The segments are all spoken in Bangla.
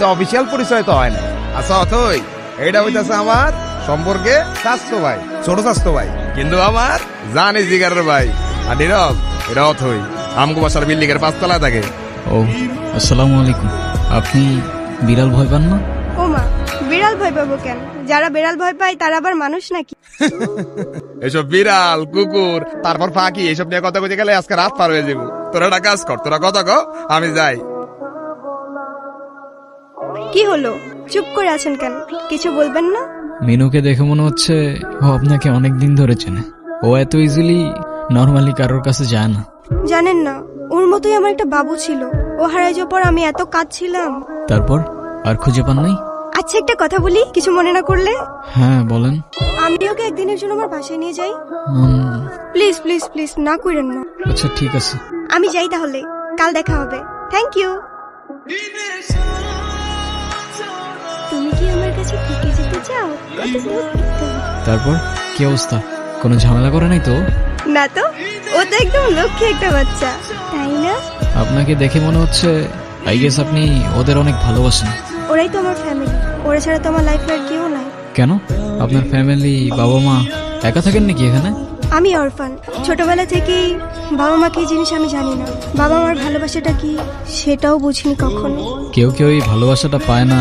কিন্তু অফিসিয়াল পরিচয় তো হয় না। আচ্ছা অথই, এইটা হইতাছে আমার সম্পর্কে স্বাস্থ্য ভাই, ছোট স্বাস্থ্য ভাই, কিন্তু আমার জানি জিগারের ভাই। আর নীরব, এটা অথই আমগো বাসার বিল্ডিং এর 5 তলায় থাকে। ও আসসালামু আলাইকুম। আপনি বিড়াল ভয় পান না? ও মা, বিড়াল ভয় পাবো কেন? যারা বিড়াল ভয় পায় তারা আবার মানুষ নাকি? এসব বিড়াল কুকুর তারপর ফাঁকি এসব নিয়ে কথা কইতে গেলে আজকে রাত পার হয়ে যাবো। তোরা একটা কাজ কর, তোরা কথা কও, আমি যাই। কি হলো, চুপ করে আছেন কেন? কিছু বলবেন না? মিনুকে দেখে মনে হচ্ছে ও আপনাকে অনেক দিন ধরে চেনে। ও এত ইজিলি নর্মালি কারোর কাছে যায় না। জানেন না, ওর মতোই আমার একটা বাবু ছিল। ও হারাই যাওয়ার পর আমি এত কাঁদছিলাম। তারপর আর খুঁজে পান নাই? আচ্ছা একটা কথা বলি, কিছু মনে না করলে? হ্যাঁ বলেন। আমি ওকে একদিনের জন্য আমার বাসায় নিয়ে যাই। উম, প্লিজ প্লিজ প্লিজ, না করেন না। আচ্ছা ঠিক আছে। আমি যাই তাহলে, কাল দেখা হবে। Thank you. তুমি কি আমার কাছে থেকে যেতে চাও? কত দূর যেতে হবে? তারপর কি অবস্থা? কোনো ঝামেলা করে নাই তো? না তো, ও তো একদম লক্ষ্মী একটা বাচ্চা, তাই না? আপনাকে দেখে মনে হচ্ছে আই গেস আপনি ওদের অনেক ভালোবাসেন। ওরাই তো আমার ফ্যামিলি, ওরা ছাড়া তো আমার লাইফে আর কেউ নাই। কেন? আপনার ফ্যামিলি, বাবা মা একা থাকেন নাকি এখানে? আমি অরফান, ছোটবেলা থেকেই বাবা মা কি জিনিস আমি জানি না। বাবা মার ভালোবাসাটা কি সেটাও বুঝিনি কখনো। কেউ কেউ এই ভালোবাসাটা পায় না,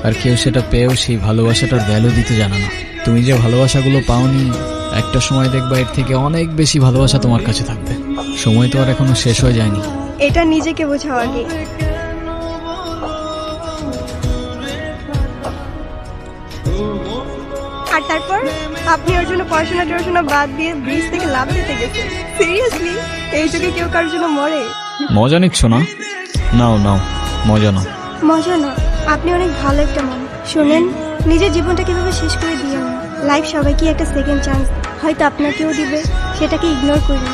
আর কেউ সেটা পেয়েও সেই ভালোবাসাটার ভ্যালু দিতে জানে না। তুমি যে ভালোবাসাগুলো পাওনি, একটা সময় দেখবা এর থেকে অনেক বেশি ভালোবাসা তোমার কাছে থাকবে। সময় তো আর এখনো শেষ হয়ে যায়নি। এটা নিজেকে বোঝাও আগে। আর তারপর আপনি ওর জন্য পড়াশোনা টড়াশোনা বাদ দিয়ে ব্রিজ থেকে লাফ দিতে গেছেন? সিরিয়াসলি? এই যুগে কেউ কারোর জন্য মরে? মজা নিচ্ছ না? নাও নাও, মজা নাও। মজা না, আপনি অনেক ভালো একটা মানুষ। শোনেন, নিজের জীবনটা কিভাবে শেষ করে দিও না। লাইফ সবাইকে একটা সেকেন্ড চান্স, হয়তো আপনাকেও দিবে, সেটাকে ইগনোর করুন।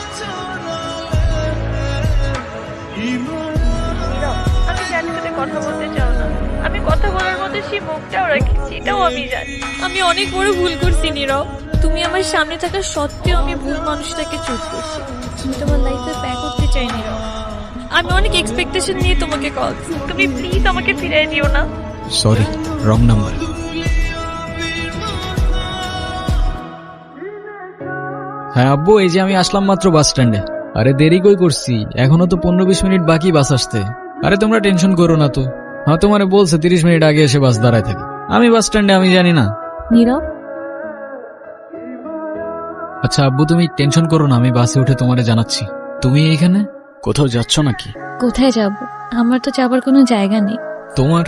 আমি জানি তুমি কথা বলতে চাও না, আমি কথা বলার মধ্যে সেই মুখটাও রাখিছি, এটাও আমি জানি। আমি অনেক বড় ভুল করছি নীরব। তুমি আমার সামনে থাকা সত্ত্বেও আমি ভুল মানুষটাকে চুজ করছি। আমি তোমার লাইফে ব্যাক করতে চাই নীরব। আমি অনেক এক্সপেকটেশন নিয়ে তোমাকে কল, তুমি প্লিজ আমাকে ফিরিয়ে দিও না। Sorry, wrong number. হ্যাঁ আব্বু, এই যে আমি আসলাম মাত্র বাস স্ট্যান্ডে। আরে দেরি কই করছি, এখনো তো 15-20 মিনিট বাকি বাস আসতে। আরে তোমরা টেনশন করো না তো। হ্যাঁ তোমারে বলছে 30 মিনিট আগে এসে বাস দাঁড়ায় থাকে। আমি বাস স্ট্যান্ডে, আমি জানি না। নীরব, আচ্ছা আব্বু তুমি টেনশন করো না, আমি বাসে উঠে তোমারে জানাচ্ছি। তুমি এইখানে কোথাও যাচ্ছ নাকি? কোথায় যাব? আমার তো যাবার কোনো জায়গা নেই। তোমার